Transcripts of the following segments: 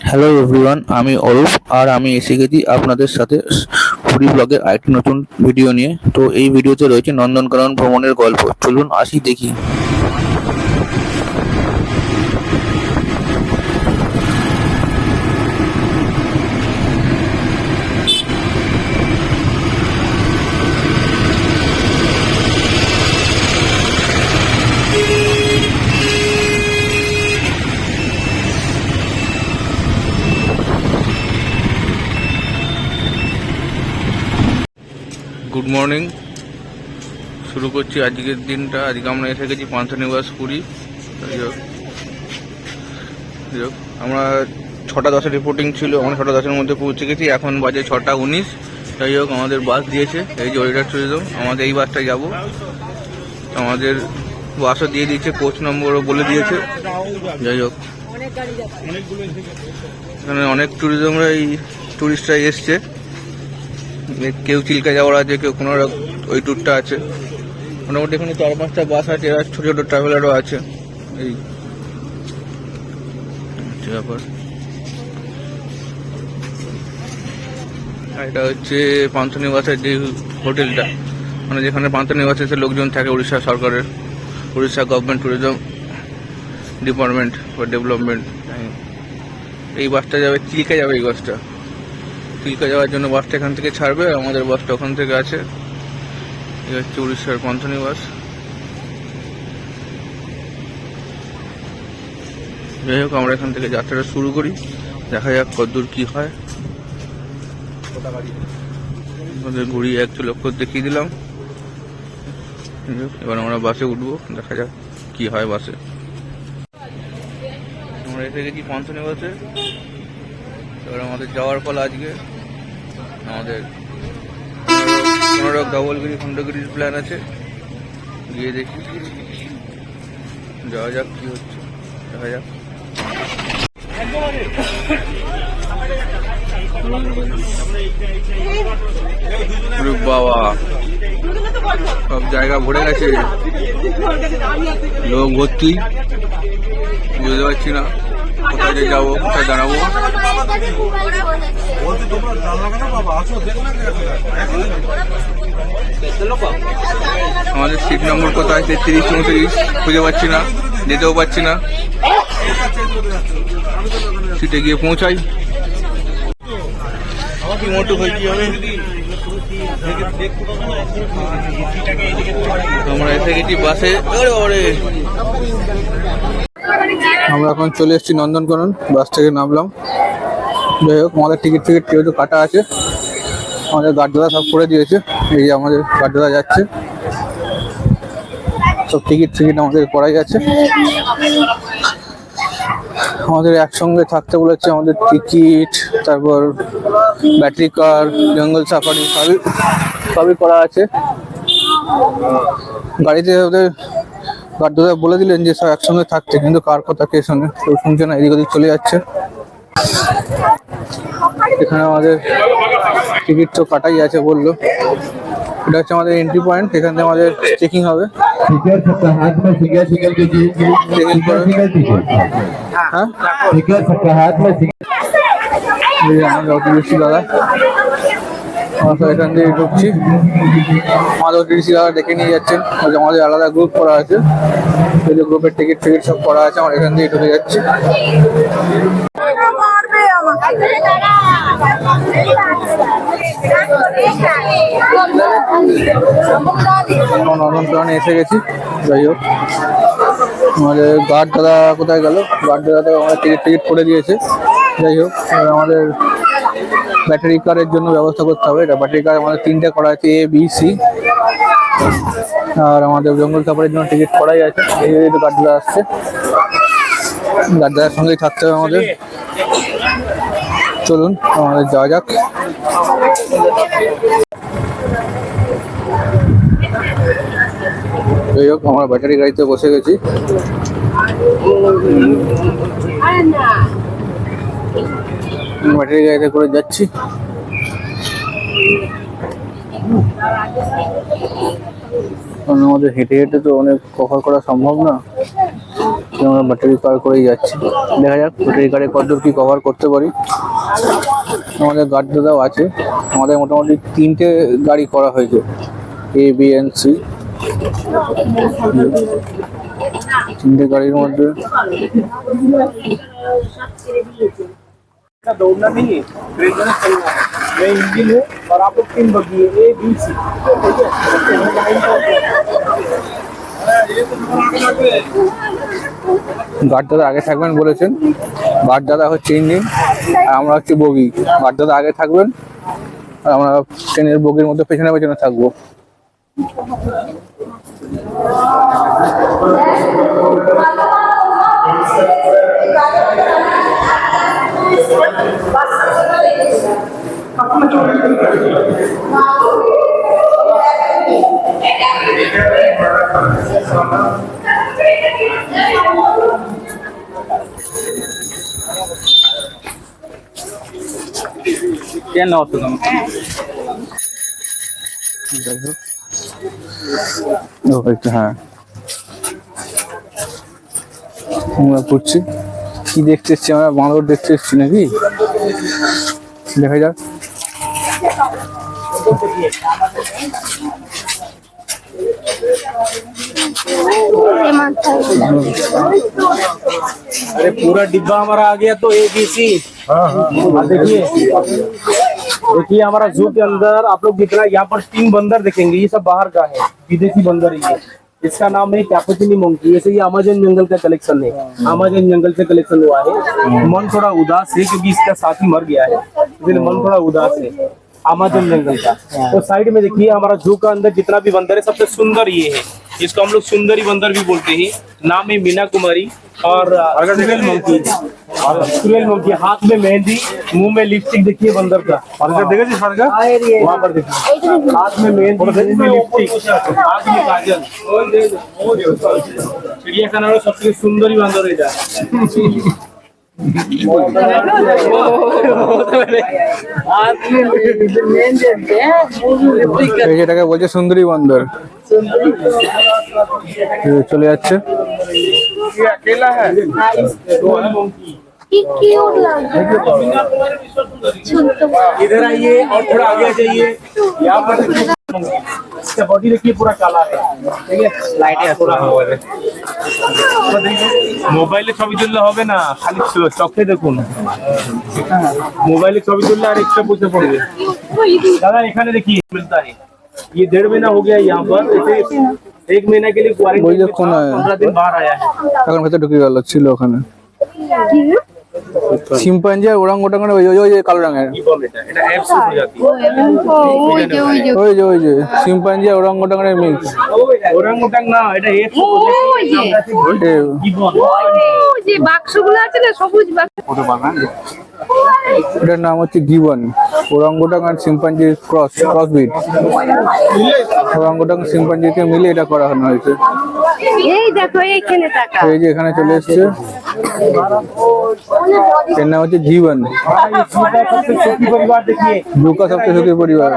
Hello everyone, আমি অরূপ আর আমি এসে গেছি আপনাদের সাথে ফুডি ব্লগের আরেকটি নতুন ভিডিও নিয়ে। তো এই ভিডিওতে রয়েছে নন্দনকানন ভ্রমণের গল্প। চলুন আসি দেখি। গুড মর্নিং, শুরু করছি আজকের দিনটা। আজকে আমরা এসে গেছি পান্থনিবাস পুরী। আমরা 6:10 রিপোর্টিং ছিল, আমরা 6:10-এর মধ্যে পৌঁছে গেছি। এখন বাজে 6:19। যাই হোক, আমাদের বাস দিয়েছে, এই যে ওয়েদার ট্যুরিজম। আমাদের এই বাসটায় যাব। আমাদের বাসও দিয়ে দিয়েছে, কোচ নম্বরও বলে দিয়েছে। যাই হোক, এখানে অনেক ট্যুরিজমরা এই ট্যুরিস্টরা এসছে। কেউ চিল্কা যাওয়ার আছে, কেউ কোনো ওই ট্যুরটা আছে। মোটামুটি এখানে 4-5টা বাস আছে, আর ছোটো ছোটো ট্রাভেলারও আছে। এই ব্যাপার। এটা হচ্ছে পান্থনিবাসের যে হোটেলটা, মানে যেখানে পান্থনিবাসে এসে লোকজন থাকে উড়িষ্যা সরকারের, Orissa government tourism department for development. এই বাসটা যাবে চিল্কা, যাবে এই বাসটা চিল্কা যাওয়ার জন্য। বাসটা এখান থেকে ছাড়বে, আমাদের বাসটা ওখান থেকে আছে। এই হচ্ছে উড়িষ্যার পান্থনিবাস। যাই হোক, আমরা এখান থেকে যাত্রাটা শুরু করি, দেখা যাক কতদূর কি হয়। আমাদের ঘুরি 1 লক্ষ দেখিয়ে দিলাম। এবার আমরা বাসে উঠবো, দেখা যাক কি হয় বাসে। আমরা এসে গেছি পান্থনিবাসে। এবার আমাদের যাওয়ার ফল আজকে আমাদের কোনোরকম ধবলগিরি খণ্ডগিরির প্ল্যান আছে। গিয়ে দেখি, যাওয়া যাক কি হচ্ছে, দেখা যাক। বাবা, সব জায়গা ভরে গেছে, লোক ভর্তি। বুঝতে পারছি না কোথায় যে যাবো, কোথায় দাঁড়াবো। আমাদের সিট নম্বর কোথায়? 33-34 খুঁজে পাচ্ছি না, যেতেও পাচ্ছি না। সিটে গিয়ে পৌঁছাই। আমরা এসে গেছি বাসে। আমরা এখন চলে এসেছি নন্দনকানন, বাস থেকে নামলাম। যাই হোক, আমাদের টিকিট যেহেতু কাটা আছে, আমাদের গার্ডদাদা সব করে দিয়েছে। এই যে আমাদের গার্ডদাদা যাচ্ছে, সব টিকিট আমাদের করাই আছে। আমাদের একসঙ্গে থাকতে বলেছে, আমাদের টিকিট, তারপর ব্যাটারি কার, জঙ্গল সাফারি সবই করা আছে গাড়িতে। ওদের গার্ডদাদা বলে দিলেন যে সব একসঙ্গে থাকতে, কিন্তু কার কথা কে শোনে, কেউ শুনছে না, এদিক ওদিক চলে যাচ্ছে। এখানে আমাদের টিকিট তো কাটাই আছে বললো। এটা হচ্ছে আমাদের এন্ট্রি পয়েন্ট, এখান থেকে আমাদের চেকিং হবে। দাদা, আমরা এখান থেকে ঢুকছি। আমাদের ওটিসি দাদা ডেকে নিয়ে যাচ্ছেন, আমাদের আলাদা গ্রুপ করা আছে, এই যে গ্রুপের টিকিট সব করা আছে। আমরা এখান থেকে ঢুকে যাচ্ছি। নন্দনকাননে এসে গেছি। যাই হোক, আমাদের গার্ড দাদা কোথায় গেল? গার্ড দাদা আমাদের টিকিট করে দিয়েছে। যাই হোক, আমাদের ব্যাটারি কারের জন্য ব্যবস্থা করতে হবে। এটা ব্যাটারি কার আমাদের 3টে করা আছে, A, B, C। আর আমাদের জঙ্গল সাফারির জন্য টিকিট করাই আছে। এই যে গার্ড দাদা আসছে, গার্ড দাদার সঙ্গেই থাকতে হবে আমাদের। চলুন আমাদের যাওয়া যাক। যাই হোক, আমরা ব্যাটারি গাড়িতে বসে গেছি। ব্যাটারি গাড়িতে করে যাচ্ছি। কারণ আমাদের হেঁটে তো অনেক কভার করা সম্ভব না। আমরা ব্যাটারি কার করেই যাচ্ছি, দেখা যাক ব্যাটারি কারে কতদূর কি কভার করতে পারি। আমাদের গার্ড দাদাও আছে, আমাদের মোটামুটি 3টে গাড়ি করা হয়েছে, A, B and C। 3টে গাড়ির মধ্যে दौड़ना नहीं है, चलना है। मैं इंजन है और आप लोग 3 बग्गी है, A, B, C। গার্ড দাদা আগে থাকবেন বলেছেন। গার্ড দাদা হচ্ছে ইঞ্জিন আর আমরা হচ্ছে বগি। গার্ড দাদা আগে থাকবেন আর আমরা ট্রেনের বগির মধ্যে পেছনে পেছনে থাকবো। क्या ना होता है হ্যাঁ, আমরা করছি কি দেখতে এসছি, আমরা বাঁদর দেখতে এসছি নাকি, দেখা যাক। अरे पूरा डिब्बा हमारा आ गया तो A, B, C। देखिए देखिए हमारा जू के अंदर आप लोग जितना यहाँ पर 3 बंदर देखेंगे, ये सब बाहर का है, विदेशी बंदर है ये। इसका नाम है कैपुचिनी मंकी। ऐसे ये अमेज़न जंगल का कलेक्शन है, अमेज़न जंगल से कलेक्शन हुआ है। मन थोड़ा उदास है क्योंकि इसका साथी मर गया है, इसलिए मन थोड़ा उदास है। अमेज़न जंगल का तो साइड में देखिए हमारा जू का अंदर जितना भी बंदर है सबसे सुंदर ये है, इसको हम लोग सुंदरी बंदर भी बोलते हैं। नाम है मीना कुमारी और स्क्विरल मंकी। स्क्विरल मंकी, हाथ में मेहंदी, मुंह में लिपस्टिक। देखिए बंदर का देखा जी, वहाँ पर देखिए हाथ में मेहंदी, मुंह में लिपस्टिक, हाथ में काजल। चिड़ियाखाना में सबसे सुंदरी बंदर है जा। এটাকে বলছে সুন্দরী বন্দর, চলে যাচ্ছে। अकेला है इधर आइए और थोड़ा आगे जाइए। यहाँ पर इसका बॉडी देखिए पूरा काला है, ठीक है, लाइट है थोड़ा। মোবাইলে ছবি তুললে হবে না, খালি চোখে দেখুন। মোবাইলে ছবি তুললে আর एक्स्ट्रा पूछना पड़ेगा। दादा এখানে देखिए मिलता है, ये 1.5 महीना हो गया यहाँ पर। ऐसे 1 महीना के लिए क्वारंटाइन 15 दिन बाहर आया है। এখন ভেতরে ঢুকে গেল, ছিল ওখানে শিম্পাঞ্জি আর ওরাংওটাং, ওই যে কালো রঙের, কি বলে এটা, এটা অ্যাপস হয়ে যাচ্ছে। ওই যে শিম্পাঞ্জি আর ওরাংওটাং এর মিক্স। ওরাংওটাং না, এটা অ্যাপস কি বলে, যে বাক্সগুলো আছে না, সবুজ বাক্স। এটার নাম হচ্ছে গিবন। ওরাংওটাং আর শিম্পাঞ্জির ক্রসবিট, ওরাংওটাং শিম্পাঞ্জিকে মিলে এটা করা হয়েছে। এই দেখো এইখানে টাকা, এই যে এখানে চলে এসছে, এর নাম হচ্ছে জীবন। परिवार देखिए, जू का सबसे सुखी परिवार।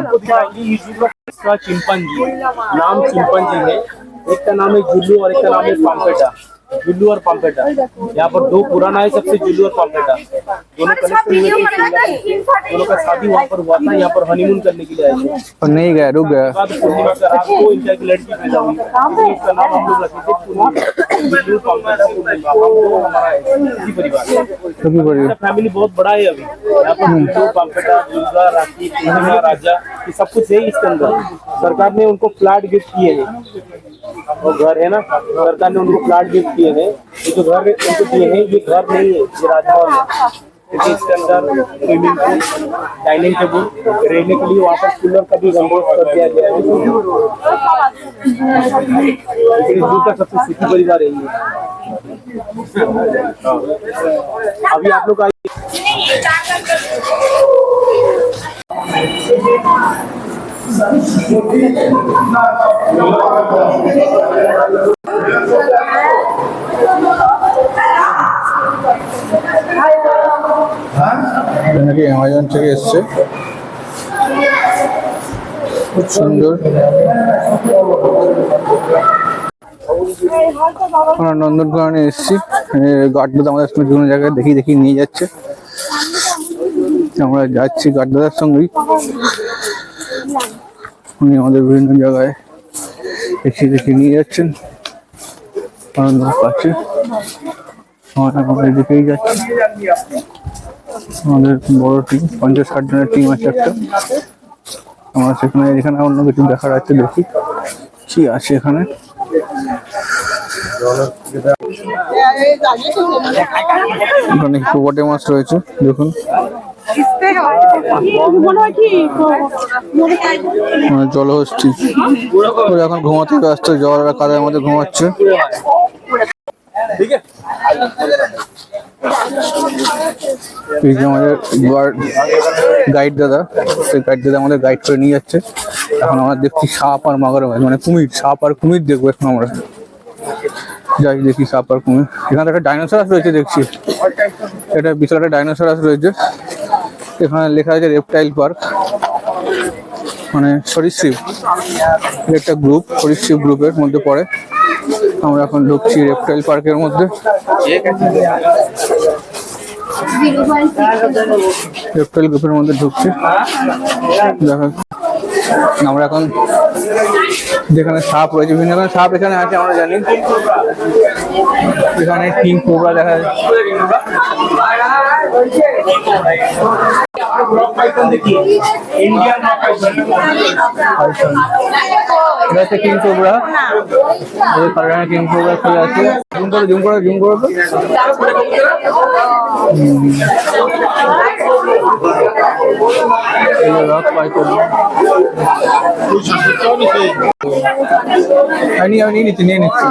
इसका चिंपांजी, नाम चिंपांजी है। एक का नाम है जुल्लू और एक का नाम है पाम्पेटा। जुल्लू और पाम्पेटा, यहाँ पर 2 पुराना है सबसे, जुल्लू और पाम्पेटा। दोनों दोनों का शादी वहाँ पर हुआ था, यहाँ पर हनीमून करने के लिए आए थे। और नहीं गया, रुक गया। पूर्णिमा का रात को इनका एक लड़की पैदा हुई, इसका नाम हम लोग रखे थे पूर्णिमा। जुल्लू, पाम्पेटा, पूर्णिमा, हम लोग हमारा इसी परिवार। सुखी परिवार, फैमिली बहुत बड़ा है अभी। यहाँ पर जुल्लू, पाम्पेटा, दुर्गा, राखी, पूर्णिमा, राजा, ये सब कुछ है इसके अंदर। सरकार ने उनको फ्लैट गिफ्ट किए हैं, वो घर है ना, सरकार ने उनको फ्लैट गिफ्ट किए हैं। ये जो घर उनको दिए हैं, ये घर नहीं है, ये राजभवन है। क्योंकि इसके अंदर स्विमिंग पूल, डाइनिंग टेबल, रहने के लिए वहाँ पर कूलर का भी बंदोबस्त कर दिया गया है। इसलिए जू का सबसे सुखी परिवार है ये। अभी आप लोग आइए, নাকি অ্যামাজন থেকে এসছে, খুব সুন্দর। আমরা নন্দনকাননে এসেছি, গার্ডদাদা আমাদের সঙ্গে বিভিন্ন জায়গায় দেখি নিয়ে যাচ্ছে। আমরা যাচ্ছি গার্ডদাদার সঙ্গেই, উনি আমাদের বিভিন্ন জায়গায় দেখি নিয়ে যাচ্ছেন। আনন্দ পাচ্ছি, আমরা এদিকেই যাচ্ছি। আমাদের বড় টিম, 50-60 জনের টিম আছে একটা। আমরা এখানে অন্য কিছু দেখার আছে, দেখি কি আছে এখানে। এখানে হিপোপটেমাস রয়েছে, দেখুন জলহস্তি। ওরা এখন ঘুমাতে ব্যস্ত, জল আর কাদার মধ্যে ঘুমাচ্ছে। এই যে আমাদের গাইড দাদা, সেই গাইড দাদা আমাদের গাইড করে নিয়ে যাচ্ছে। এখন আমরা দেখছি সাপ আর মাগুর মাছ, মানে কুমির, সাপ আর কুমির দেখবো এখন আমরা। যাই দেখি সাপ আর কুমির। এখানে একটা ডাইনোসরাস রয়েছে দেখছি, এটা বিশাল একটা ডাইনোসরাস রয়েছে। এখানে লেখা আছে রেপটাইল পার্ক, মানে সরীসৃপ একটা গ্রুপ, সরীসৃপ গ্রুপের মধ্যে পড়ে। আমরা এখন ঢুকছি রেপটাইল পার্কের মধ্যে। রেপটাইল গ্রুপের মধ্যে ঢুকছি। দেখো আমরা এখন যেখানে সাপ রয়েছে, বিভিন্ন রকমের সাপ এখানে আছে আমরা জানি। এখানে কিং কোবরা দেখা যাচ্ছে। কিং কোবরা, কিং কোবরা চলে আছে। জুম করো তো। রক পাইথন নিয়ে নিচ্ছি।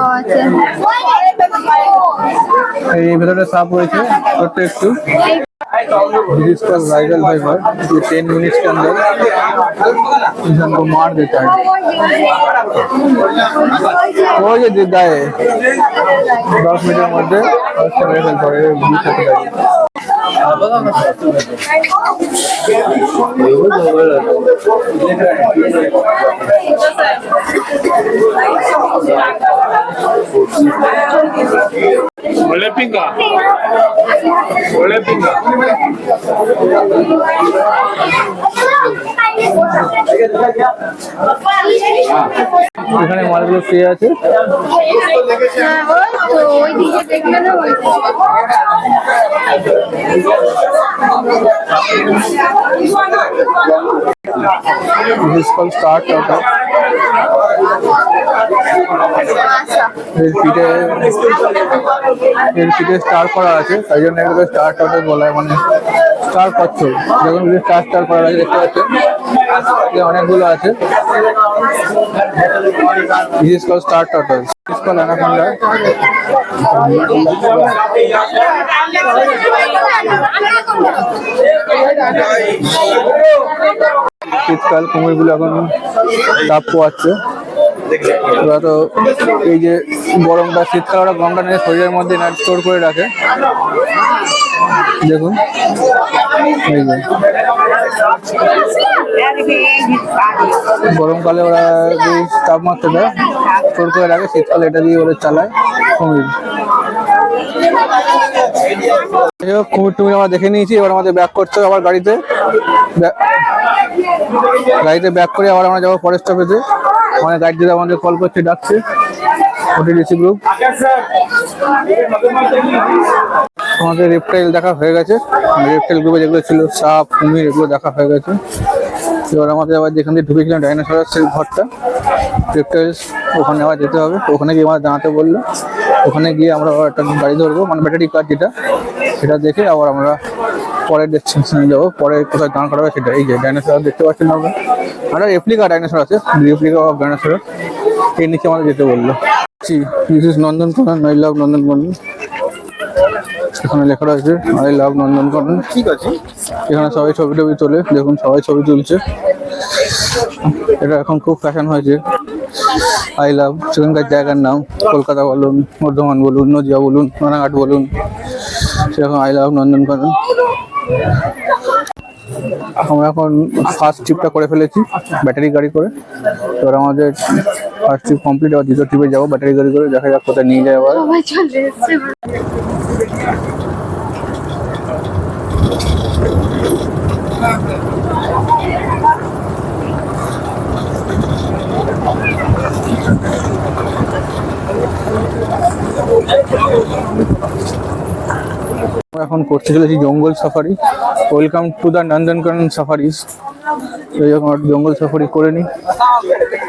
এই ভেতরে সাপ রয়েছে ছোট্ট একটু। इसका वायरल फाइबर, ये 10 मिनट्स के अंदर इंसान को मार देता है। वो ये देता है 10 मिनट मध्य वायरल করে ಒಳ್ಳೆ ಪಿಂಗ এখানে মালগুলো শুয়ে আছে। This is called star turtle. এর পিঠে স্টার করা আছে, তাই জন্য এগুলো স্টার টার্টল বলা হয়, মানে স্টার কচ্ছপ। যখন স্টার করা আছে দেখতে পাচ্ছেন, অনেকগুলো আছে। This is called star turtle. This is called anaconda. শীতকাল কুমিরগুলো এখন তাপ পোয়াচ্ছে। ওরা তো এই যে গরমটা, শীতকাল ওরা গরমটা নিয়ে শরীরের মধ্যে স্টোর করে রাখে। দেখুন এই যে গরমকালে ওরা যে তাপমাত্রাটা স্টোর করে রাখে, শীতকালে এটা দিয়ে ওরা চালায় কুমির। কুমির টুমির আমরা দেখে নিয়েছি, এবার আমাদের ব্যাক করতে হবে আবার গাড়িতে ব্যাক করে আবার আমরা যাবো পরের স্টপেজে। আমাদের গাইড দিদা আমাদের কল করছে, ডাকছে ওটিডিসি গ্রুপ। আমাদের রেপটাইল দেখা হয়ে গেছে, রেপটাইল গ্রুপে যেগুলো ছিল সাপ কুমির এগুলো দেখা হয়ে গেছে। এবার আমাদের আবার যেখান থেকে ঢুকেছিলাম ডাইনোসরাসের ঘরটা, রেপটাইলস, ওখানে আবার যেতে হবে। ওখানে গিয়ে আমাদের দাঁড়াতে বললো, ওখানে গিয়ে আমরা একটা গাড়ি ধরবো, মানে ব্যাটারি কার যেটা, সেটা দেখে আবার আমরা পরের ডেস্টিনেশনে যাবো। পরে কোথায় দাঁড় করাবে সেটা। এই যে ডাইনোসর দেখতে পাচ্ছেন আমরা, আর রেপ্লিকা ডাইনোসর আছে, রেপ্লিকা অফ ডাইনোসর। এর নিচে আমাদের যেতে বললো। This is Nandankanan, I love Nandankanan. এখানে লেখা রয়েছে আই লাভ নন্দনকানন। ঠিক আছে, এখানে সবাই ছবি টবি তোলে, দেখুন সবাই ছবি তুলছে। এটা এখন খুব ফ্যাশন হয়েছে, আই লাভ সেখানকার জায়গার নাম। কলকাতা বলুন, বর্ধমান বলুন, নদিয়া বলুন, রানাঘাট বলুন, সেরকম আই লাভ নন্দনকানন। আমরা এখন ফার্স্ট ট্রিপটা করে ফেলেছি ব্যাটারি গাড়ি করে। এবার আমাদের ফার্স্ট ট্রিপ কমপ্লিট, আবার দ্বিতীয় ট্রিপে যাবো ব্যাটারি গাড়ি করে, দেখা যাক কোথায় নিয়ে যায় আবার। সবাই চলে এসছে। আমরা এখন করতে চলেছি জঙ্গল safari. Welcome to the Nandankanan safaris. জঙ্গল সাফারি করে নিই,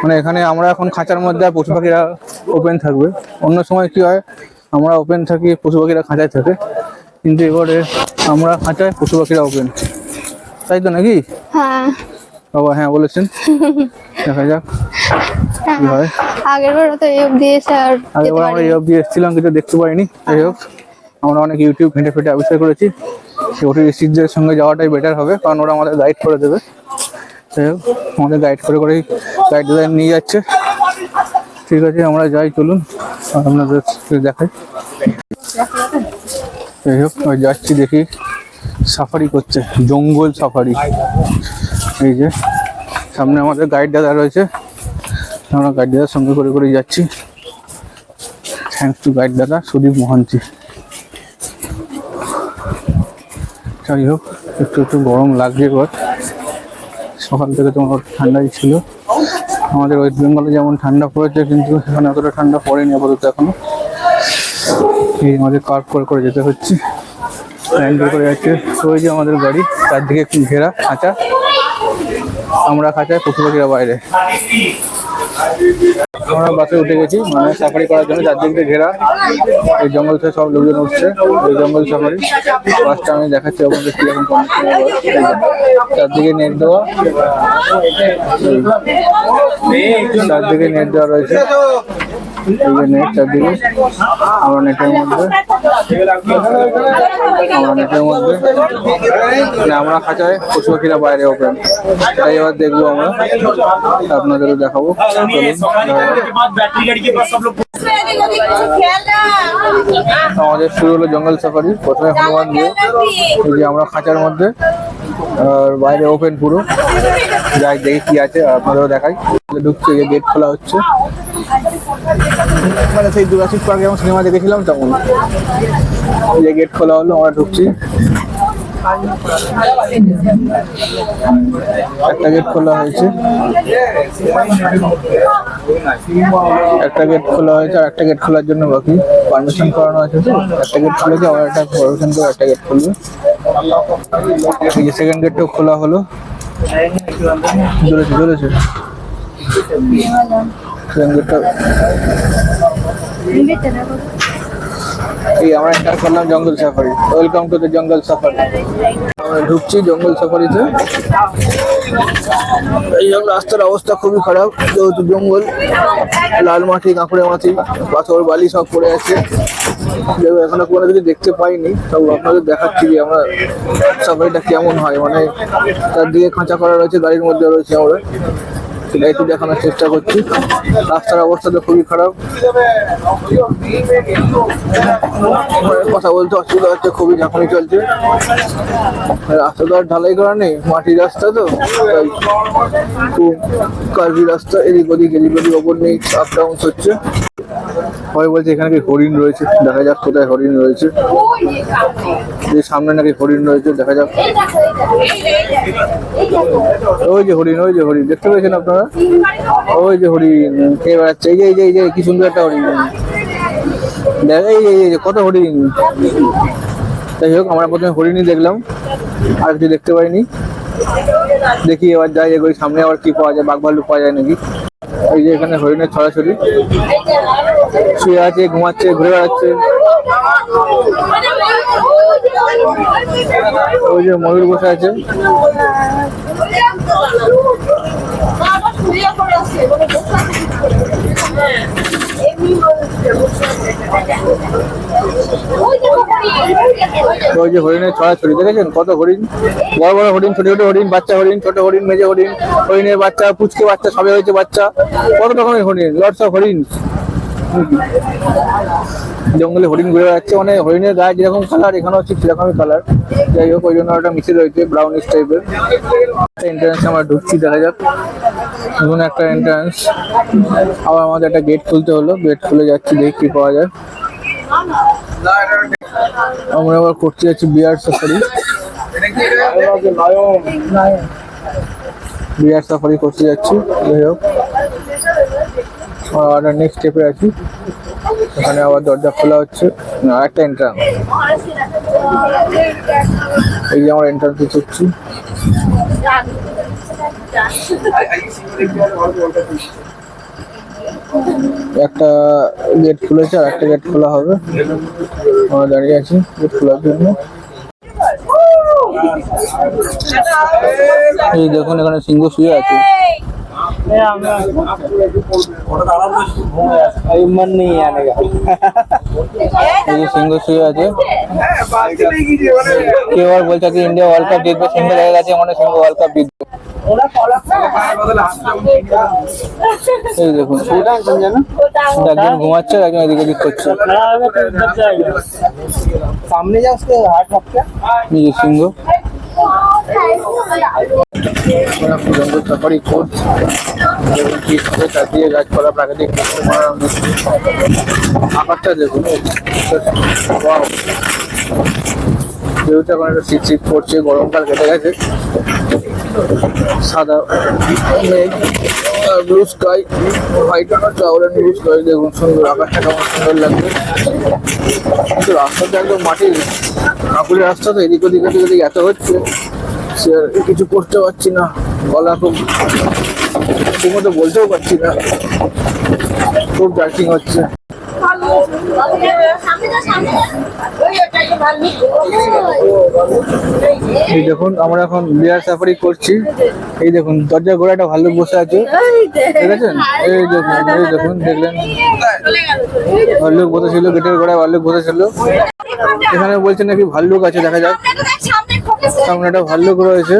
মানে এখানে আমরা এখন খাঁচার মধ্যে আর পশু পাখিরা ওপেন থাকবে। অন্য সময় কি হয়, আমরা ওপেন থাকি, পশু পাখিরা খাঁচায় থাকে, কিন্তু এবারে আমরা খাঁচায়, পশু পাখিরা ওপেন, তাই তো নাকি? হ্যাঁ বাবা হ্যাঁ বলেছেন, দেখা যাক কি হয়। আগের বার তো এই অবধি এসে আর আগেবার আমরা এই অবধি এসেছিলাম, কিন্তু দেখতে পাইনি। যাই হোক, আমরা অনেক ইউটিউব ঘেঁটে ফেটে আবিষ্কার করেছি ওটির সিটদের সঙ্গে যাওয়াটাই বেটার হবে, কারণ ওরা আমাদের গাইড করে দেবে। যাই হোক, আমাদের গাইড করে গাইড নিয়ে যাচ্ছে। ঠিক আছে, আমরা যাই, চলুন আপনাদের দেখাই। যাই হোক, যাচ্ছি, দেখি সাফারি করছে, জঙ্গল সাফারি। এই যে সামনে আমাদের গাইড দাদা রয়েছে, আমরা গাইড দাদার সঙ্গে করে যাচ্ছি। থ্যাংকস টু গাইড দাদা সুদীপ মোহন্তি। যাই হোক, একটু গরম লাগছে এবার, সকাল থেকে তো ঠান্ডাই ছিল। আমাদের ওয়েস্ট বেঙ্গলে যেমন ঠান্ডা পড়েছে, কিন্তু এখানে অতটা ঠান্ডা পড়েনি আপাতত এখনো। এই আমাদের কার্ভ করে যেতে হচ্ছে, হ্যান্ডেল করে যাচ্ছে। ওই যে আমাদের গাড়ি, চারদিকে একটু ঘেরা খাঁচা, আমরা খাঁচায়, পশু পাখিরা বাইরে। আমরা বাসে উঠে গেছি, মানে সাফারি করার জন্য, চারদিকে ঘেরা। এই জঙ্গল থেকে সব লোকজন উঠছে, এই জঙ্গল সাফারি। বাসটা আমি দেখাচ্ছি আপনাদের কিরকম কন্ডিশন। চারদিকে নেট দেওয়া, চারদিকে নেট দেওয়া রয়েছে, এই যে নেট চারদিকে। আমরা নেটের মধ্যে, মানে আমরা খাঁচায়, পশু পাখিরা বাইরে ওপেন। এটাই এবার দেখবো আমরা, আপনাদেরও দেখাবো। আমাদের শুরু হলো জঙ্গল সাফারি। প্রথমে হনুমান দিয়ে, এই যে আমরা খাঁচার মধ্যে, আর বাইরে ওপেন পুরো। যাই দেখি কি আছে, আপনাদেরও দেখাই। ঢুকছে, যে গেট খোলা হচ্ছে, মানে সেই জুরাসিক পার্কে যেমন সিনেমা দেখেছিলাম তেমন। যে গেট খোলা হলো, আমরা ঢুকছি। একটা গেট খোলা হয়েছে, একটা গেট খোলা হয়েছে, আর একটা গেট খোলার জন্য বাকি পারমিশন করানো আছে। তো একটা গেট খুলেছে, আবার একটা পারমিশন করে একটা গেট খুলবে। এই যে সেকেন্ড গেটটাও খোলা হলো, চলেছে সেকেন্ড গেটটা। এই আমরা এন্টার করলাম জঙ্গল safari. Welcome to the jungle safari. আমরা ঢুকছি জঙ্গল সাফারিতে। এই রাস্তার অবস্থা খুবই খারাপ, যেহেতু জঙ্গল, লাল মাটি, কাঁকড়ে মাটি, পাথর বালি সব পড়ে আছে। এখনো কোনো কিছু দেখতে পাইনি, তবে আপনাদের দেখাচ্ছি যে আমরা সাফারিটা কেমন হয়। মানে তার দিকে খাঁচা করা রয়েছে, গাড়ির মধ্যে রয়েছে, আমরা সেটা একটু দেখানোর চেষ্টা করছি। রাস্তার অবস্থা তো খুবই খারাপ, কথা বলতে অসুবিধা হচ্ছে, খুবই ঝাঁকুনি চলছে। রাস্তা তো আর ঢালাই করা নেই, মাটির রাস্তা, তো তাই খুব কার্ভি রাস্তা, এদিক ওদিক ওপর নেই, আপ ডাউন হচ্ছে। সবাই বলছে এখানে কি হরিণ রয়েছে, দেখা যাক কোথায় হরিণ রয়েছে। এই সামনে নাকি হরিণ রয়েছে, দেখা যাক। ওই যে হরিণ, ওই যে হরিণ, দেখতে পেয়েছেন আপনারা? ওই যে হরিণ খেয়ে বেড়াচ্ছে। এই যে কি সুন্দর একটা হরিণ, দেখ, এই কত হরিণ। যাই হোক, আমরা প্রথমে হরিণই দেখলাম, আর কিছু দেখতে পাইনি। দেখি এবার যাই, এগোই সামনে, আবার কি পাওয়া যায়, বাঘ ভাল্লুক পাওয়া যায় নাকি। এই যে এখানে হরিণের ছড়াছড়ি, শুয়ে আছে, ঘুমাচ্ছে, ঘুরে বেড়াচ্ছে। ওই যে ময়ূর বসে আছে। ওই যে হরিণের ছড়াছড়ি, দেখেছেন কত হরিণ, বড় বড় হরিণ, ছোট ছোট হরিণ, বাচ্চা হরিণ, ছোট হরিণ, মেজে হরিণ, হরিণের বাচ্চা, পুচকে বাচ্চা, সবে হয়েছে বাচ্চা, কত রকমের হরিণ, লটস অফ হরিণ। জঙ্গলে হরিণ ঘুরে বেড়াচ্ছে, মানে হরিণের গায়ে যেরকম কালার এখানে হচ্ছে সেরকমই কালার। যাই হোক, ওই জন্য একটা মিশে রয়েছে ব্রাউনিশ টাইপের। এন্ট্রান্স আমরা ঢুকছি, দেখা যাক। নতুন একটা এন্ট্রান্স, আবার আমাদের একটা গেট খুলতে হলো, গেট খুলে যাচ্ছি, দেখি কি পাওয়া যায়। আমরা আবার করতে যাচ্ছি বিয়ার সাফারি। বিয়ার সাফারি করতে যাচ্ছি। যাই হোক, আর নেক্সট স্টেপে আছি। এখানে আবার দরজা খোলা হচ্ছে, একটা এন্ট্রান্স। এই যে আমরা এন্ট্রান্স করছি। একটা গেট খুলেছে আর একটা গেট খোলা হবে, আমরা দাঁড়িয়ে আছি গেট খোলার জন্য। এই দেখুন, এখানে সিংহ শুয়ে আছে। मन नहीं है आने का। এই সিংহ শুয়ে আছে। কেউ আর বলছে কি ইন্ডিয়া ওয়ার্ল্ড কাপ জিতবে, সিংহ দেখা গেছে মানে সিংহ ওয়ার্ল্ড কাপ জিতবে। এই দেখুন, একজন ঘুমাচ্ছে আর একজন এদিকে দিক করছে। सामने जा उसके हाथ रखते। এই যে সিংহ। জঙ্গল সাফারি করছে, চারদিকে গাছপালা, প্রাকৃতিক আকাশটা দেখুন। যেহেতু এখন একটা শীত শীত পড়ছে, গরমকাল কেটে গেছে। সাদা মেঘ, blue sky, white orange blue sky, দেখুন সুন্দর আকাশটা কেমন সুন্দর লাগবে। কিন্তু রাস্তাটা একদম মাটির কাকুরের রাস্তা, তো এদিক ওদিক এদিক ওদিক এত হচ্ছে সে কিছু করতে পারছি না। গলা খুব ঠিক মতো বলতেও পারছি না, খুব জার্কিং হচ্ছে। এই দেখুন, আমরা এখন বিয়ার সাফারি করছি। এই দেখুন, দরজার গোড়ায় একটা ভাল্লুক বসে আছে, দেখেছেন? এই দেখুন, এই দেখুন, দেখলেন? ভাল্লুক বসেছিল, গেটের গোড়ায় ভাল্লুক বসেছিল। এখানে বলছে নাকি ভাল্লুক আছে, দেখা যাক। সামনে একটা ভাল্লুক রয়েছে।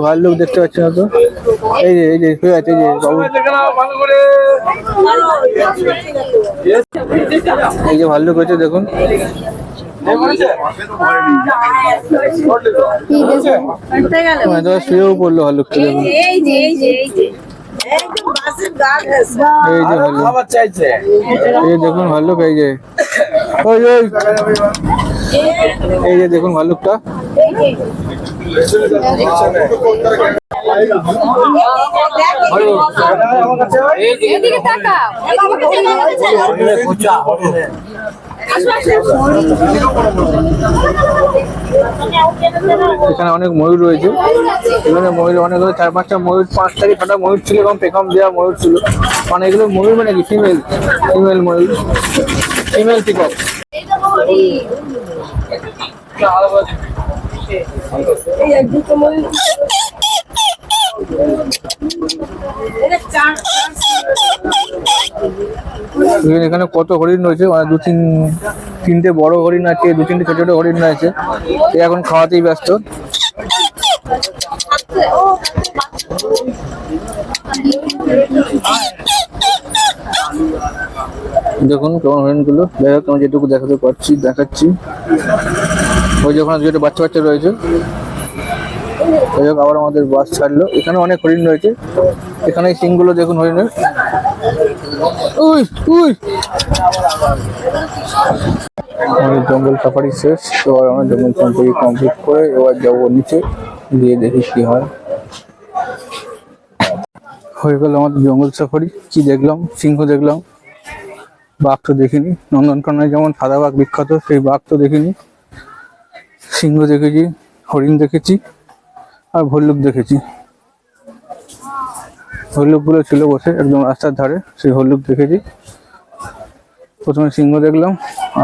ভাল্লুক দেখতে পাচ্ছি না তো। এই যে এই যে শুয়ে আছে, এই যে বাবু, এই যে ভাল্লুক হয়েছে, দেখুন। শুয়েও পড়লো ভাল্লুকটা, দেখুন। এই যে ভাল্লুক, এই দেখুন ভাল্লুক, এই যে ওই ওই এই যে দেখুন ভাল্লুকটা। এখানে অনেক ময়ূর রয়েছে। এখানে ময়ূর অনেক, 4-5টা ময়ূর, 5 থেকে 6টা ময়ূর ছিল এবং পেখম দেওয়া ময়ূর ছিল। মানে এগুলো ময়ূর মানে কি ফিমেল ময়ূর, ফিমেল পিকক। এখানে কত হরিণ রয়েছে, মানে 2-3টে বড় হরিণ আছে, 2-3টে ছোট ছোট হরিণ রয়েছে। এখন খাওয়াতেই ব্যস্ত। দেখুন কেমন হরিণগুলো। যাই হোক, আমি যেটুকু দেখাতে পারছি দেখাচ্ছি। ওই যে ওখানে দুটো বাচ্চা বাচ্চা রয়েছে। যাই হোক, আবার আমাদের বাস ছাড়লো। এখানে অনেক হরিণ রয়েছে। এখানে সিংগুলো দেখুন হরিণের। উই উই, আমাদের জঙ্গল সাফারি শেষ। এবার আমরা জঙ্গল সাফারি কমপ্লিট করে এবার যাবো নিচে, গিয়ে দেখি কি হয়। হয়ে গেল আমাদের জঙ্গল সাফারি। কি দেখলাম? সিংহ দেখলাম, বাঘ তো দেখিনি। নন্দনকাননে যেমন সাদা বাঘ বিখ্যাত, সেই বাঘ তো দেখিনি। সিংহ দেখেছি, হরিণ দেখেছি, আর ভল্লুক দেখেছি। ভল্লুকগুলো ছিল বসে একদম রাস্তার ধারে, সেই ভল্লুক দেখেছি। প্রথমে সিংহ দেখলাম,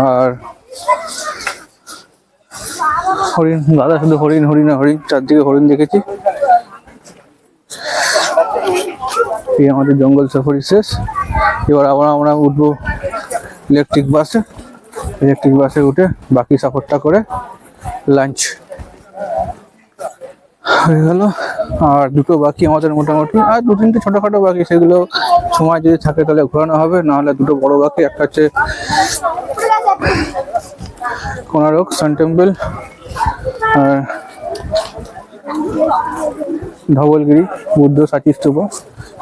আর হরিণ, দাদা শুধু হরিণ হরিণ হরিণ, চারদিকে হরিণ দেখেছি। এই আমাদের জঙ্গল সাফারি শেষ। এবার আবার আমরা উঠবো ইলেকট্রিক বাসে। ইলেকট্রিক বাসে উঠে বাকি সফরটা করে লাঞ্চ হয়ে গেল। আর দুটো বাকি আমাদের মোটামুটি, আর দু তিনটে ছোটোখাটো বাকি, সেগুলো সময় যদি থাকে তাহলে ঘোরানো হবে, নাহলে দুটো বড় বাকি। একটা হচ্ছে কোনারক সান টেম্পল আর ধবলগিরি বুদ্ধ সাচি স্তূপা,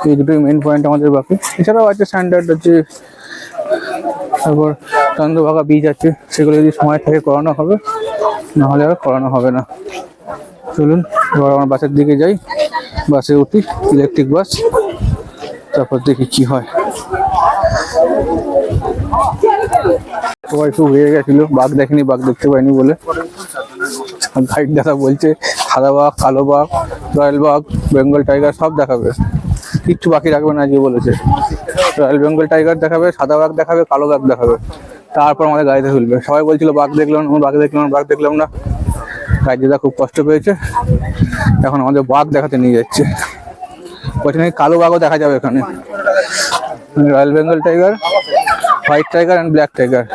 এই দুটোই মেন পয়েন্ট আমাদের বাকি। এছাড়াও আছে স্ট্যান্ডার্ড আছে, তারপর চন্দ্রভাগা বীচ আছে, সেগুলো যদি সময় থাকে করানো হবে, নাহলে আর করানো হবে না। চলুন এবার আমার বাসের দিকে যাই, বাসে উঠি, ইলেকট্রিক বাস, তারপর দেখি কি হয়। সবাই খুব রেগে গেছিল, বাঘ দেখেনি, বাঘ দেখতে পাইনি বলে। গাইড দাদা বলছে সাদা বাঘ, কালো বাঘ, রয়্যাল বাঘ, বেঙ্গল টাইগার সব দেখাবে, কিচ্ছু বাকি রাখবে না, যে বলেছে। রয়্যাল বেঙ্গল টাইগার দেখাবে, সাদা বাঘ দেখাবে, কালো বাঘ দেখাবে, তারপর আমাদের গাড়িতে তুলবে। সবাই বলছিল বাঘ দেখলাম না, বাঘ দেখলাম না, বাঘ দেখলাম না। গাইড দাদা খুব কষ্ট পেয়েছে, এখন আমাদের বাঘ দেখাতে নিয়ে যাচ্ছে। বলছে নাকি কালো বাঘও দেখা যাবে এখানে। Royal Bengal tiger, white tiger and black tiger.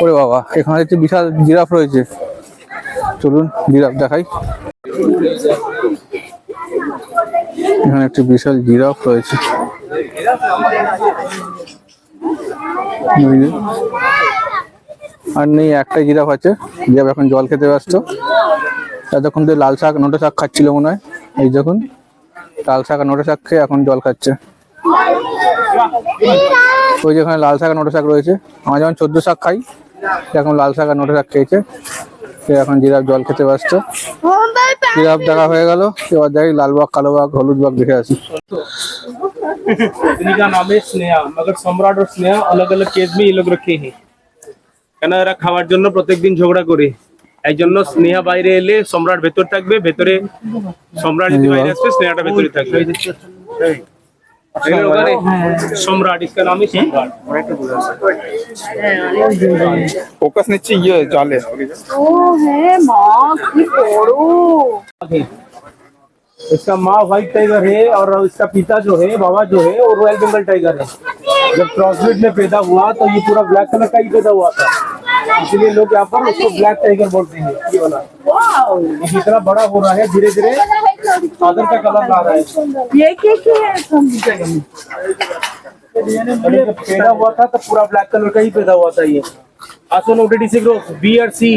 ওরে বাবা, এখানে হচ্ছে বিশাল জিরাফ রয়েছে, চলুন জিরাফ দেখাই। এখানে একটি বিশাল জিরাফ রয়েছে, আর নেই, একটাই জিরাফ আছে। জিরাফ এখন জল খেতে ব্যস্ত। এতক্ষণ তো লাল শাক নোটে শাক খাচ্ছিল মনে হয়, এই যখন লাল শাক আর নোটে শাক খেয়ে এখন জল খাচ্ছে। ওই যেখানে লাল শাক আর নোটে শাক রয়েছে, আমরা যেমন 14 শাক খাই, এখন লাল শাক আর নোটে শাক খেয়েছে, সে এখন জিরাফ জল খেতে ব্যস্ত। জিরাফ দেখা হয়ে গেল, এবার দেখি লাল বাঘ, কালো বাঘ, হলুদ বাঘ দেখে আসি। इनका नाम है स्नेहा, मगर सम्राट और स्नेहा अलग अलग केज में ये लोग रखे हैं কেন এরা খাওয়ার জন্য প্রত্যেকদিন ঝগড়া করে। এই জন্য স্নেহা বাইরে এলে সম্রাট ভেতর থাকবে, ভেতরে সম্রাট যদি বাইরে আসবে স্নেহাটা ভেতরে থাকবে। সম্রাট, इसका नाम है सम्राट। ফোকাস নিচ্ছে ইয়ে জলে। ও হ্যাঁ মা কি বড়। इसका माँ व्हाइट टाइगर है और इसका पिता जो है, बाबा जो है, वो रॉयल बंगाल टाइगर है। जब क्रॉसब्रीड में पैदा हुआ तो ये पूरा ब्लैक कलर का ही पैदा हुआ था, इसलिए लोग यहाँ पर उसको ब्लैक टाइगर बोलते हैं। ये वाला ये जितना बड़ा हो रहा है धीरे धीरे फादर का कलर ला रहा है। ये क्या है पहले जब पैदा हुआ था तो पूरा ब्लैक कलर का ही पैदा हुआ था। ये आसो नोटेडी से बी और सी।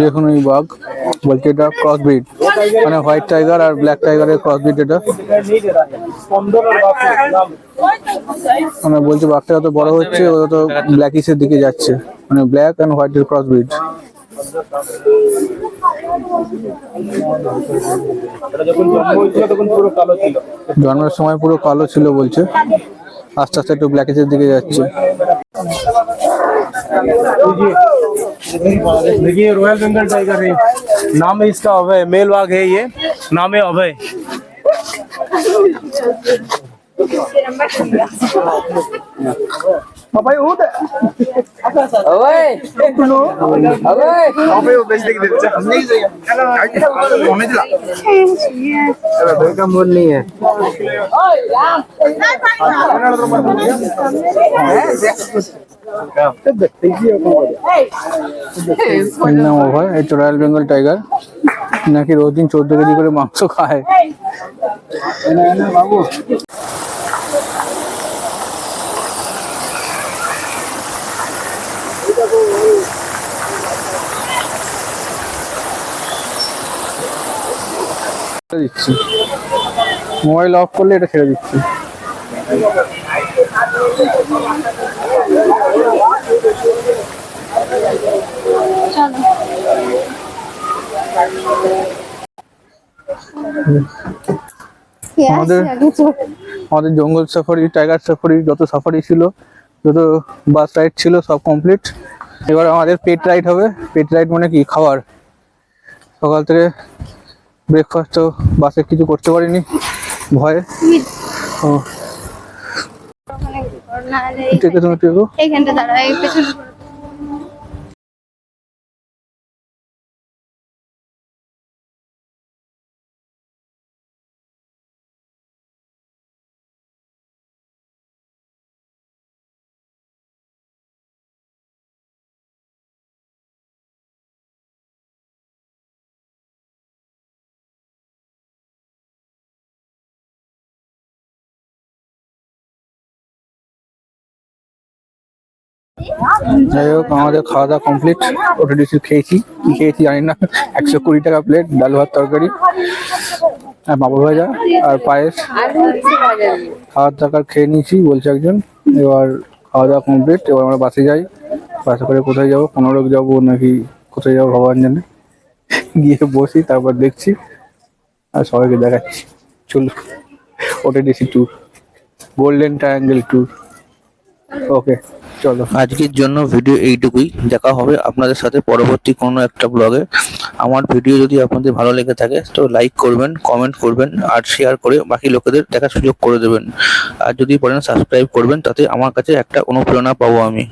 দেখুন এই বাঘ, বলছে এটা ক্রস ব্রিড, মানে হোয়াইট টাইগার আর ব্ল্যাক টাইগারের ক্রস ব্রিড এটা। नहीं दे रहा है कॉमडोर और बाप মানে বলছে বাঘটা যত বড় হচ্ছে ও তত ব্ল্যাকিশের দিকে যাচ্ছে, মানে ব্ল্যাক অ্যান্ড হোয়াইটের ক্রস ব্রিড। এটা যখন জন্ম হয়েছিল তখন পুরো কালো ছিল। জন্মের সময় পুরো কালো ছিল বলছে, আস্তে আস্তে একটু ব্ল্যাকিশের দিকে যাচ্ছে। देखिए रॉयल बंगाल टाइगर है, नाम है इसका अभय, मेल बाघ है ये, नाम है अभय। अभय उठ হবে ও বেশ দেখে দিচ্ছে নেই যাই মনে দিলা मूड नहीं है। এর নাম অভয়, এই তো রয়্যাল বেঙ্গল টাইগার, নাকি রোজ দিন 14 কেজি করে মাংস খায়। बाबू ছেড়ে দিচ্ছি, মোবাইল অফ করলে এটা ছেড়ে দিচ্ছি। আমাদের আমাদের জঙ্গল সাফারি, টাইগার সাফারি, যত সাফারি ছিল, যত বাস রাইড ছিল সব কমপ্লিট। এবার আমাদের পেট রাইড হবে। পেট রাইড মানে কি, খাবার। সকাল থেকে ব্রেকফাস্ট তো বাসে কিছু করতে পারিনি ভয়ে। ও ঠিক আছে, তুমি টেকো। এইখানটা দাঁড়া, এই পেছনে যাই হোক আমাদের খাওয়া দাওয়া কমপ্লিট। ওটিডিসি খেয়েছি, কি খেয়েছি জানি না। 120 টাকা প্লেট, ডাল ভাত তরকারি আর পাঁপড় ভাজা আর পায়েস। খাওয়ার দাওয়ার খেয়ে নিয়েছি বলছে একজন। এবার খাওয়া দাওয়া কমপ্লিট, এবার আমরা বাসে যাই। বাসে করে কোথায় যাবো, কোনোরক যাবো নাকি কোথায় যাবো ভগবান জানে। গিয়ে বসি, তারপর দেখছি আর সবাইকে দেখাচ্ছি। চলো OTDC tour, golden triangle tour. Okay চলো, আজকের জন্য ভিডিও এইটুকুই। দেখা হবে আপনাদের সাথে পরবর্তী কোনো একটা ব্লগে। আমার ভিডিও যদি আপনাদের ভালো লেগে থাকে তো লাইক করবেন, কমেন্ট করবেন আর শেয়ার করে বাকি লোকেদের দেখার সুযোগ করে দেবেন। আর যদি পারেন সাবস্ক্রাইব করবেন, তাতে আমার কাছে একটা অনুপ্রেরণা পাবো আমি।